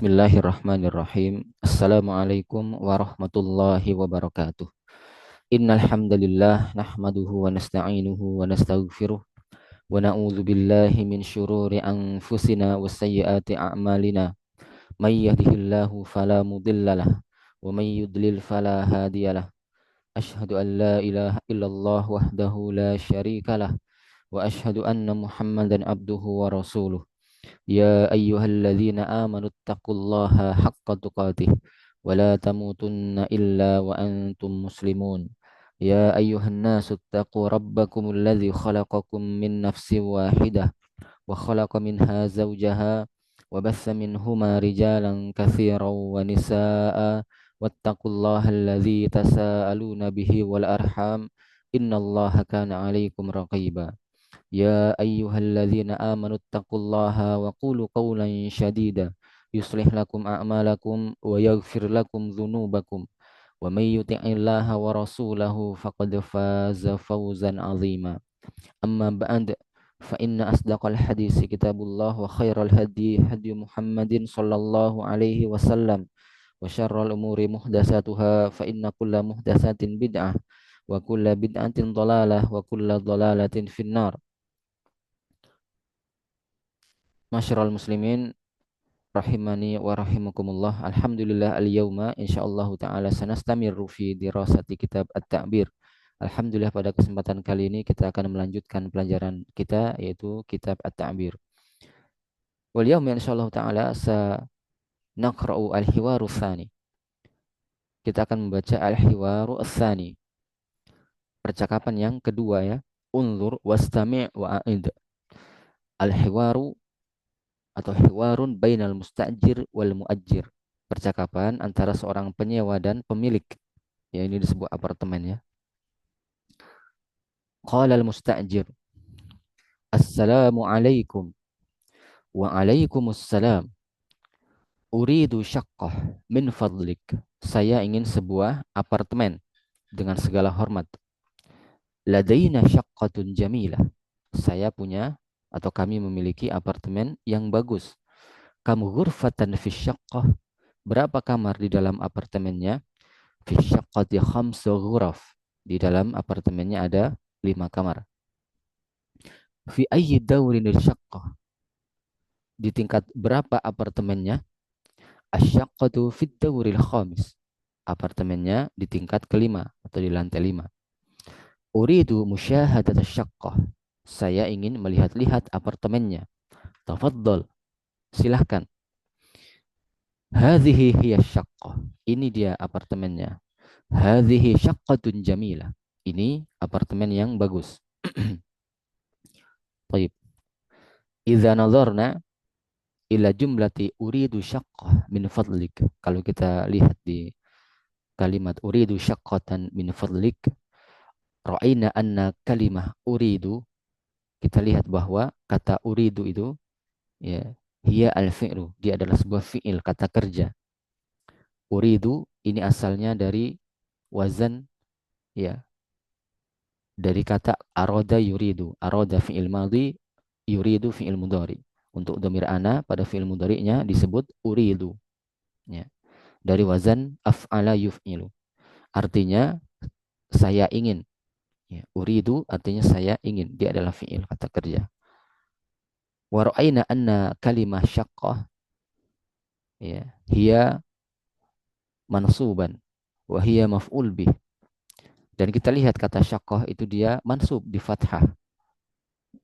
Bismillahirrahmanirrahim. Assalamualaikum warahmatullahi wabarakatuh. Innal hamdalillah nahmaduhu wa nasta'inuhu wa nastaghfiruh wa na'udzu billahi min syururi anfusina wa sayyiati a'malina. May yahdihillahu fala mudhillalah wa may yudlil fala hadiyalah. Asyhadu an la ilaha illallah wahdahu la syarikalah wa asyhadu anna Muhammadan abduhu wa rasuluh. يا أيها الذين آمنوا اتقوا الله حق تقاته ولا تموتن إلا وأنتم مسلمون يا أيها الناس اتقوا ربكم الذي خلقكم من نفس واحدة وخلق منها زوجها وبث منهما رجالا كثيرا ونساء واتقوا الله الذي تساءلون به والأرحام إن الله كان عليكم رقيبا يا أيها الذين آمنوا اتقوا الله وقولوا قولا شديدا يصلح لكم أعمالكم ويغفر لكم ذنوبكم ومن يطع الله ورسوله فقد فاز فوزا عظيما أما بعد فإن أصدق الحديث كتاب الله وخير الهدي هدي محمد صلى الله عليه وسلم وشر الأمور محدثاتها فإن كل محدثات بدعة وكل بدعة ضلالة وكل ضلالة في النار. Masyiral muslimin rahimani wa rahimakumullah. Alhamdulillah al-yawma insyaallah taala sanastamiru fi dirasati kitab At-Ta'bir. Alhamdulillah pada kesempatan kali ini kita akan melanjutkan pelajaran kita yaitu kitab At-Ta'bir. Wal yawma insyaallah taala sanaqra'u al-hiwaru tsani. Kita akan membaca al-hiwaru tsani. Percakapan yang kedua ya. Unzur wastami' wa a'id. Al-hiwaru atau hiwarun bainal mustajir wal muajir, percakapan antara seorang penyewa dan pemilik, ya ini di sebuah apartemen ya. Qala al mustajir assalamu alaikum. Wa alaikumussalam. Uridu syaqqah min fadlik. Saya ingin sebuah apartemen dengan segala hormat. Ladaina syaqqatun jamilah. Saya punya atau kami memiliki apartemen yang bagus. Kamu ghurfatan fi syaqqah. Berapa kamar di dalam apartemennya? Fi syaqqati khamsu ghuraf. Di dalam apartemennya ada 5 kamar. Fi ayyi dawrin syaqqah. Di tingkat berapa apartemennya? Asyaqqatu fi dawril khamis. Apartemennya di tingkat kelima atau di lantai 5. Uridu musyahadat syaqqah. Saya ingin melihat-lihat apartemennya. Tafaddal. Silahkan. Hadhihi hiya syaqqah. Ini dia apartemennya. Hadhihi syaqqatun jamilah. Ini apartemen yang bagus. Baik. Idza nazarna ila jumlati uridu syaqqah min fadlik. Kalau kita lihat di kalimat uridu syaqqatan min fadlik, ra'ayna anna kalimah uridu, kita lihat bahwa kata uridu itu ya hiya al-fi'lu, dia adalah sebuah fi'il, kata kerja. Uridu ini asalnya dari wazan ya, dari kata aroda yuridu. Aroda fi'il madhi, yuridu fi'il mudhari. Untuk dhamir ana pada fi'il mudhari'nya disebut uridu ya, dari wazan af'ala yuf'ilu, artinya saya ingin ya. Uridu artinya saya ingin, dia adalah fi'il, kata kerja. Wa ra'ayna anna kalimah syaqqah ya hiya mansuban wa hiya maf'ul bih. Dan kita lihat kata syaqqah itu dia mansub di fathah.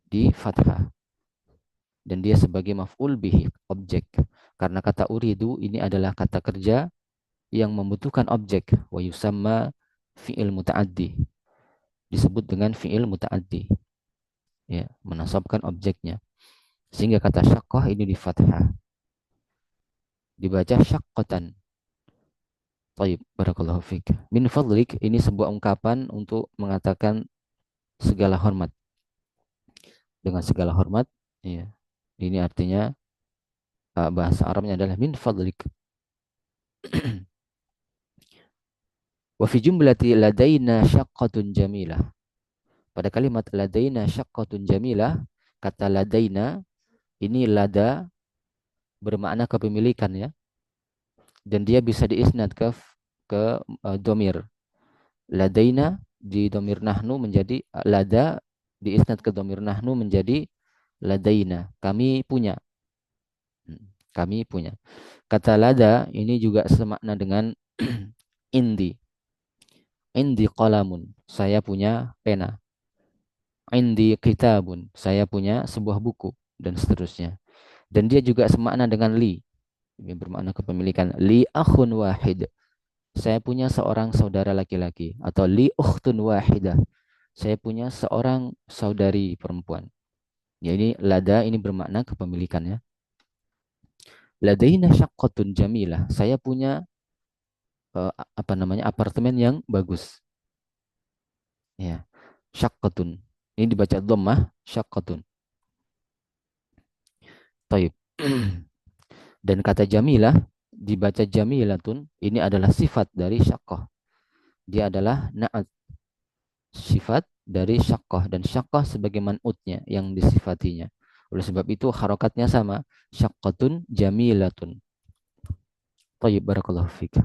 Di fathah. Dan dia sebagai maf'ul bih, objek. Karena kata uridu ini adalah kata kerja yang membutuhkan objek. Wa yusamma fi'il muta'addi. Disebut dengan fi'il muta'addi. Ya, menasabkan objeknya. Sehingga kata syaqqah ini di fathah. Dibaca syaqqatan. Taib, barakallahu fiik. Min fadlik ini sebuah ungkapan untuk mengatakan segala hormat. Dengan segala hormat, ya. Ini artinya bahasa Arabnya adalah min fadlik. Wa fi jumlati ladaina syaqqatun jamilah. Pada kalimat ladaina syaqqatun jamilah, kata ladaina ini lada bermakna kepemilikan ya. dan dia bisa diisnad ke domir. Ladaina di domir nahnu menjadi lada, diisnad ke domir nahnu menjadi ladaina. Kami punya. Kami punya. Kata lada ini juga semakna dengan indi. Indi qalamun. Saya punya pena. Indi kitabun. Saya punya sebuah buku dan seterusnya. Dan dia juga semakna dengan li. Ini bermakna kepemilikan. Li akhun wahid. Saya punya seorang saudara laki-laki. Atau li ukhtun wahidah. Saya punya seorang saudari perempuan. Ya ini lada ini bermakna kepemilikannya. Ladaina syaqqatun jamilah. Saya punya apa namanya apartemen yang bagus. Ya, syaqqatun. Ini dibaca dhammah, syaqqatun. Taib. Dan kata jamilah dibaca jamilatun, ini adalah sifat dari syaqqah. Dia adalah na'at, sifat dari syaqqah, dan syaqqah sebagai man'utnya yang disifatinya. Oleh sebab itu harokatnya sama, syaqqatun jamilatun. Taib, barakallahu fik.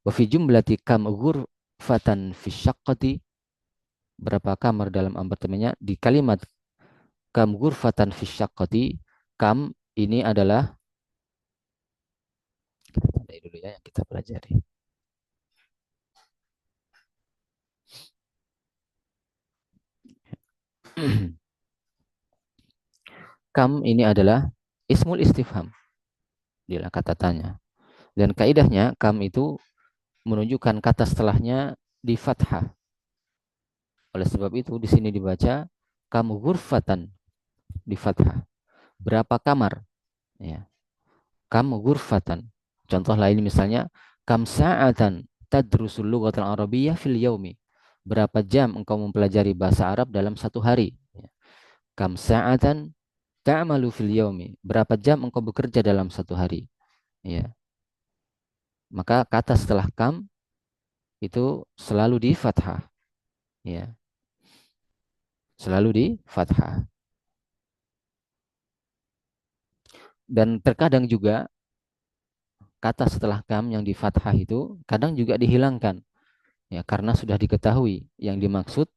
Wa fi jumlati kam ghurfatan fi syaqqati, berapa kamar dalam apartemennya. Di kalimat kam ghurfatan fi syaqqati, kam ini adalah, kita tandai dulu ya yang kita pelajari. Kam ini adalah ismul istifham, dia kata tanya. Dan kaidahnya kam itu menunjukkan kata setelahnya di fathah. Oleh sebab itu di sini dibaca kam ghurfatan di fathah. Berapa kamar? Ya. Kam ghurfatan. Contoh lain misalnya kam sa'atan tadrusul lughatal arabiyyah fil yaumi. Berapa jam engkau mempelajari bahasa Arab dalam satu hari? Ya. Kam sa'atan ta'malu fil yaumi. Berapa jam engkau bekerja dalam satu hari? Ya. Maka kata setelah kam itu selalu di fathah. Ya. Selalu di fathah. Dan terkadang juga kata setelah kam yang di fathah itu kadang juga dihilangkan. Ya, karena sudah diketahui yang dimaksud,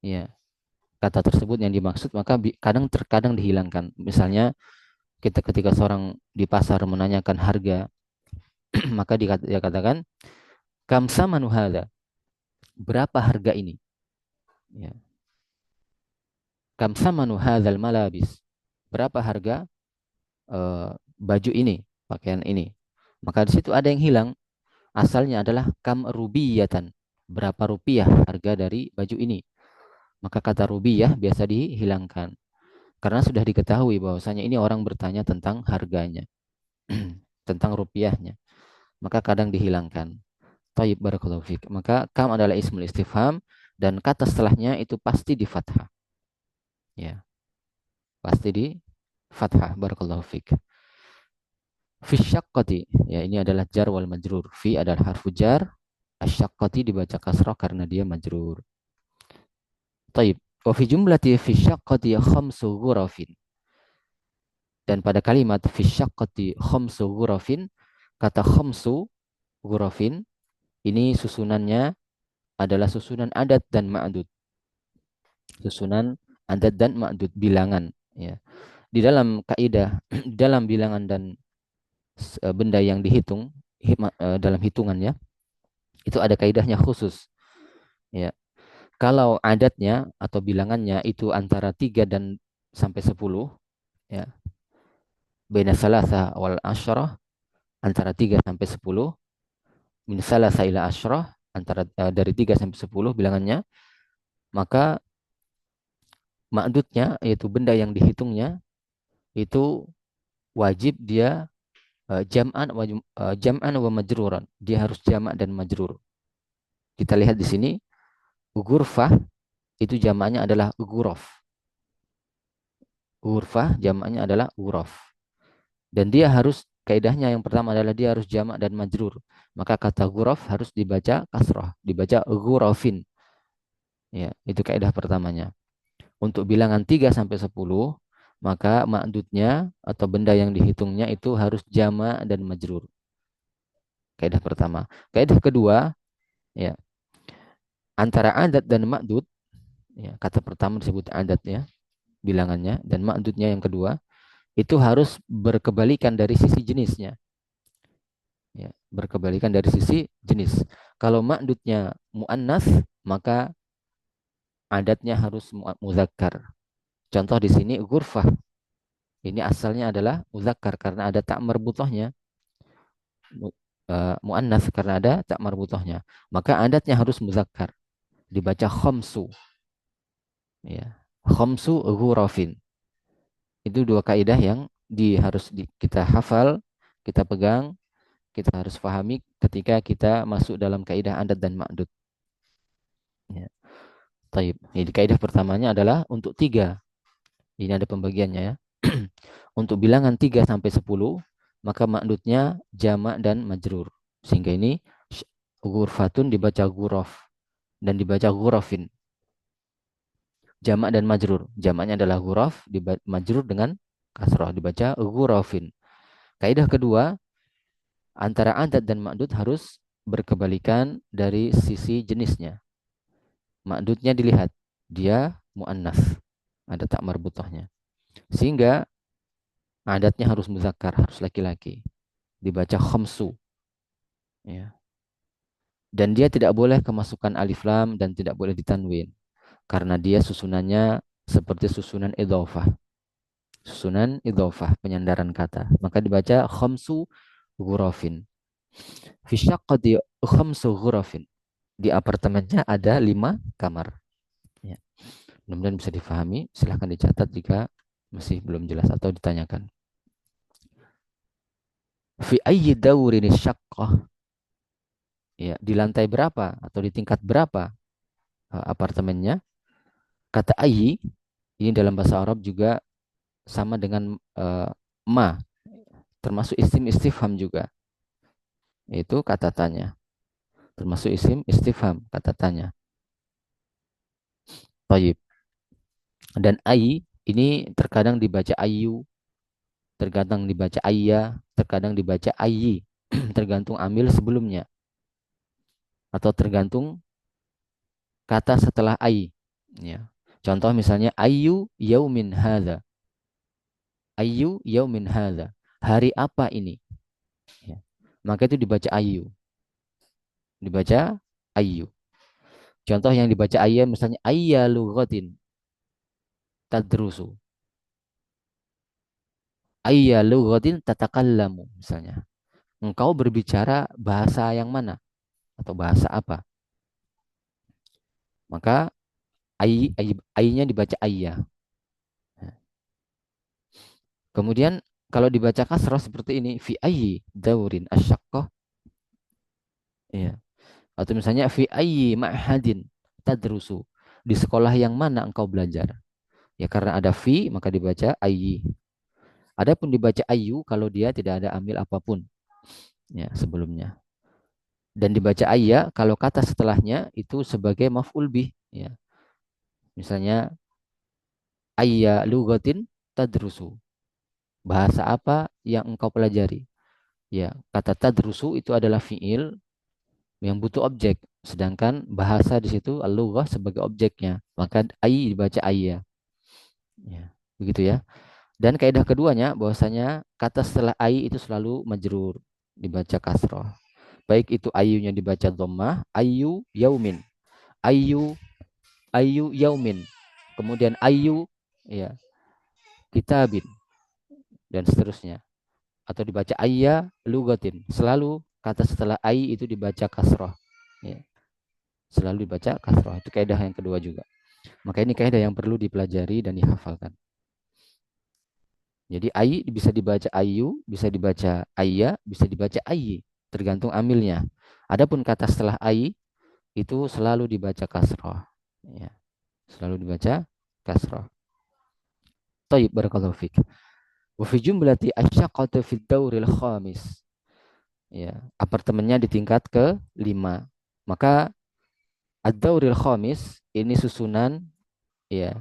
ya, kata tersebut yang dimaksud, maka kadang terkadang dihilangkan. Misalnya kita ketika seorang di pasar menanyakan harga, maka dia katakan kam samanu hadza, berapa harga ini? Ya. Kam samanu hadzal malabis, berapa harga baju ini, pakaian ini? Maka di situ ada yang hilang. Asalnya adalah kam rubiyatan, berapa rupiah harga dari baju ini? Maka kata rubiyah biasa dihilangkan karena sudah diketahui bahwasanya ini orang bertanya tentang harganya, tentang rupiahnya. Maka kadang dihilangkan. Tayyib, barakallahu fiik. Maka kam adalah ismul istifham dan kata setelahnya itu pasti di fathah. Ya, pasti di fathah, barakallahu fiik. Fi syaqqati, ya ini adalah jar wal majrur. Fi adalah harfu jar, asyaqqati dibaca kasrah karena dia majrur. Tayyib. Wa fi jumlati fi syaqqati khamsu ghurafin. Dan pada kalimat fi syaqqati khamsu ghurafin, kata khamsu ghurafin ini susunannya adalah susunan adat dan ma'dud. Susunan adat dan ma'dud, bilangan, ya. Di dalam kaidah dalam bilangan dan benda yang dihitung dalam hitungannya itu ada kaidahnya khusus, ya. Kalau adatnya atau bilangannya itu antara 3 dan sampai 10, ya. Baina salasa wal asyrah, antara 3 sampai 10, min salasa ila asyrah, antara dari 3 sampai 10 bilangannya, maka ma'dudnya yaitu benda yang dihitungnya itu wajib dia jam'an wa majruran. Dia harus jamak dan majrur. Kita lihat di sini ghurfah itu jamaknya adalah ghuraf. Ghurfah jamaknya adalah ghuraf. Dan dia harus kaidahnya yang pertama adalah dia harus jamak dan majrur. Maka kata ghuraf harus dibaca kasrah, dibaca ghurafin. Ya, itu kaidah pertamanya. Untuk bilangan 3 sampai 10, maka ma'dudnya atau benda yang dihitungnya itu harus jamak dan majrur. kaidah pertama. Kaidah kedua, ya, antara adat dan ma'dud, ya, kata pertama disebut adat ya, bilangannya, dan ma'dudnya yang kedua, itu harus berkebalikan dari sisi jenisnya. Ya, berkebalikan dari sisi jenis. Kalau ma'dudnya mu'annas, maka adatnya harus muzakkar. Contoh di sini ghurfah. Ini asalnya adalah muzakkar karena ada tak marbutohnya. Mu'annas karena ada tak marbutohnya. Maka adatnya harus muzakkar. Dibaca khamsu. Ya. Khamsu ghurafin. Itu dua kaidah yang kita hafal, kita pegang, kita harus pahami ketika kita masuk dalam kaidah adat dan ma'dud. Ya. Taib. Jadi kaidah pertamanya adalah untuk 3. Ini ada pembagiannya ya. Untuk bilangan 3 sampai 10, maka maknutnya jamak dan majrur. Sehingga ini ghurfatun dibaca ghuraf dan dibaca ghurafin. Jamak dan majrur. Jamaknya adalah ghuraf, majrur dengan kasrah dibaca ghurafin. Kaidah kedua, antara adat dan makdud harus berkebalikan dari sisi jenisnya. Makdudnya dilihat, dia mu'annas, ada tak marbutohnya. Sehingga adatnya harus muzakkar, harus laki-laki. Dibaca khamsu. Ya. Dan dia tidak boleh kemasukan alif lam dan tidak boleh ditanwin. Karena dia susunannya seperti susunan idhofah. Susunan idhofah, penyandaran kata. Maka dibaca khamsu ghurafin. Fi syaqqati khamsu ghurafin. Di apartemennya ada 5 kamar. Ya. Mudah-mudahan bisa difahami. Silahkan dicatat jika masih belum jelas atau ditanyakan. Fi ayyi dawrin syaqqah. Ya, di lantai berapa atau di tingkat berapa apartemennya? Kata ayyi ini dalam bahasa Arab juga sama dengan ma, termasuk isim istifham juga. Itu kata tanya. Termasuk isim istifham, kata tanya. Tayyib. Dan ai ini terkadang dibaca ayu, terkadang dibaca ayya, terkadang dibaca ayyi. Tergantung amil sebelumnya. Atau tergantung kata setelah ai. Ya. Contoh misalnya ayu yaumin hadza. Ayu yaumin hadza. Hari apa ini? Ya. Maka itu dibaca ayu. Dibaca ayu. Contoh yang dibaca ayya misalnya ayya lughatin tadrusu. Ayya lughatin tatakallamu misalnya. Engkau berbicara bahasa yang mana atau bahasa apa? Maka aynya dibaca ayya. Kemudian kalau dibaca kasrah seperti ini fi ayyi daurin asyaqqah ya. Atau misalnya fi ayyi ma'hadin tadrusu. Di sekolah yang mana engkau belajar? Ya karena ada fi maka dibaca ayyi. Adapun dibaca ayu kalau dia tidak ada amil apapun ya sebelumnya. Dan dibaca ayya kalau kata setelahnya itu sebagai maf'ul bih ya. Misalnya ayya lugatin tadrusu. Bahasa apa yang engkau pelajari? Ya, kata tadrusu itu adalah fiil yang butuh objek, sedangkan bahasa di situ al-lughah sebagai objeknya. Maka ayy dibaca ayya. Ya, begitu ya. Dan kaidah keduanya bahwasanya kata setelah ayy itu selalu majrur, dibaca kasroh. Baik itu ayunya dibaca dhammah, ayu yaumin. Ayu ayu yaumin. Kemudian ayu ya kitabin dan seterusnya. Atau dibaca ayya lugatin. Selalu kata setelah ay itu dibaca kasroh. Ya. Selalu dibaca kasroh. Itu kaidah yang kedua juga. Maka ini kaidah yang perlu dipelajari dan dihafalkan. Jadi ay bisa dibaca ayu, bisa dibaca ayya, bisa dibaca ayyi. Tergantung amilnya. Adapun kata setelah ay itu selalu dibaca kasroh. Ya. Selalu dibaca kasroh. Taib barakallahu fik. Wa fi jumlati asyaqqatu fid dauril khamis. Ya, apartemennya di tingkat ke-5. Maka ad-dauril khamis ini susunan ya,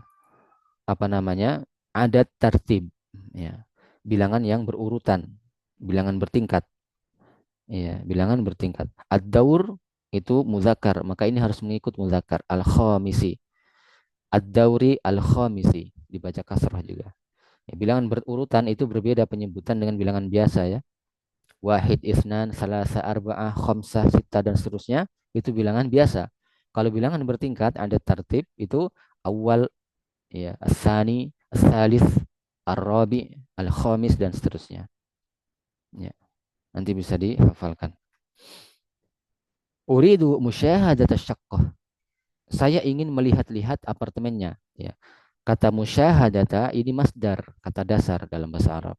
apa namanya? Adat tertib ya. Bilangan yang berurutan, bilangan bertingkat Iya, bilangan bertingkat. Ad-daur itu muzakkar, maka ini harus mengikut muzakkar. Al-khamisi. Ad-dauri al-khamisi. Dibaca kasrah juga. Ya, bilangan berurutan itu berbeda penyebutan dengan bilangan biasa ya. Wahid, isnan, salasa, arba'ah, khamsah, sita, dan seterusnya. Itu bilangan biasa. Kalau bilangan bertingkat ada tertib itu awal, ya, as-sani, as-salis, ar-rabi, al-khamis, dan seterusnya. Ya, nanti bisa dihafalkan. Uridu musyahadat asyaqqah. Saya ingin melihat-lihat apartemennya. Ya. Kata musyahadata ini masdar, kata dasar dalam bahasa Arab.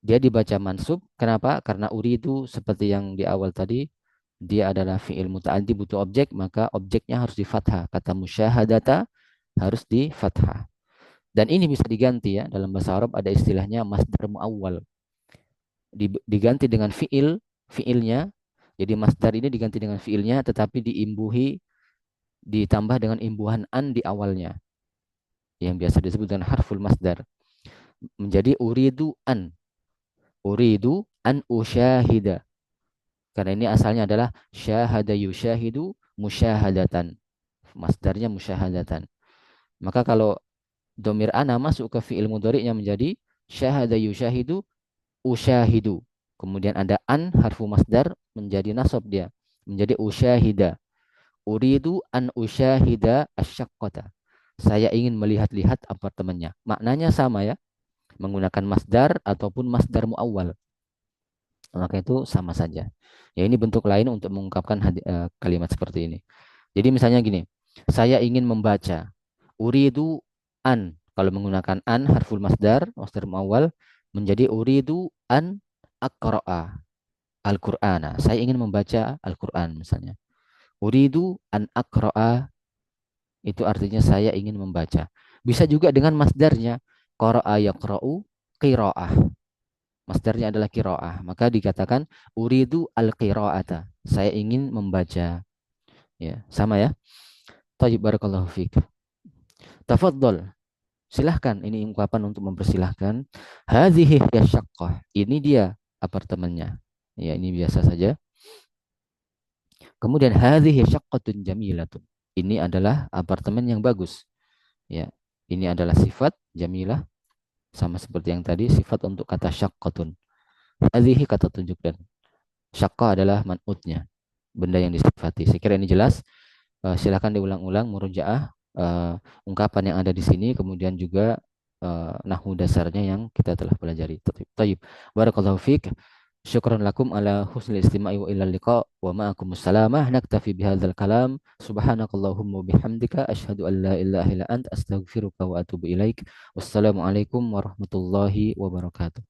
Dia dibaca mansub. Kenapa? Karena uridu seperti yang di awal tadi, dia adalah fi'il muta'addi butuh objek, maka objeknya harus di fathah. Kata musyahadata harus di fathah. Dan ini bisa diganti ya, dalam bahasa Arab ada istilahnya masdar muawwal. Diganti dengan fi'ilnya. Jadi masdar ini diganti dengan fi'ilnya tetapi ditambah dengan imbuhan an di awalnya yang biasa disebut dengan harful masdar, menjadi uridu an usyahida, karena ini asalnya adalah syahada yusyahidu musyahadatan, masdarnya musyahadatan. Maka kalau domir ana masuk ke fiil mudhari'nya menjadi syahada yusyahidu usyahidu, kemudian ada an harfu masdar menjadi nasab, dia menjadi usyahida. Uridu an usyahida asyaqqata. Saya ingin melihat-lihat apartemennya. Maknanya sama ya, menggunakan masdar ataupun masdar muawwal. Maka itu sama saja. Ya ini bentuk lain untuk mengungkapkan kalimat seperti ini. Jadi misalnya gini, saya ingin membaca. Uridu an. Kalau menggunakan an harful masdar, masdar muawwal menjadi uridu an aqra'a al-Qur'ana. Saya ingin membaca Al-Qur'an misalnya. Uridu an aqra'a itu artinya saya ingin membaca. Bisa juga dengan masdarnya qara'a yaqra'u qira'ah. Masdarnya adalah qira'ah. Maka dikatakan uridu al-qira'ata. Saya ingin membaca. Ya, sama ya. Thayyib, barakallahu fiik. Tafadhol. Silahkan, ini ungkapan untuk mempersilahkan. Hadhihi hiya syaqqah. Ini dia apartemennya. Ya, ini biasa saja. Kemudian hadhihi syaqqatun jamilatun. Ini adalah apartemen yang bagus. Ya, ini adalah sifat jamilah sama seperti yang tadi sifat untuk kata syaqqatun. Hadhihi kata tunjuk dan syaqqa adalah man'utnya, benda yang disifati. Saya kira ini jelas. Silakan diulang-ulang murojaah ungkapan yang ada di sini, kemudian juga nahwu dasarnya yang kita telah pelajari. Tayyib. Barakallahu fiik. Syukran lakum ala husnil istima'i wa ilal liqa wa ma'akumus salamah naktafi bihadzal kalam subhanakallahumma bihamdika asyhadu an la ilaha illa anta astaghfiruka wa atubu ilaik. Wassalamualaikum warahmatullahi wabarakatuh.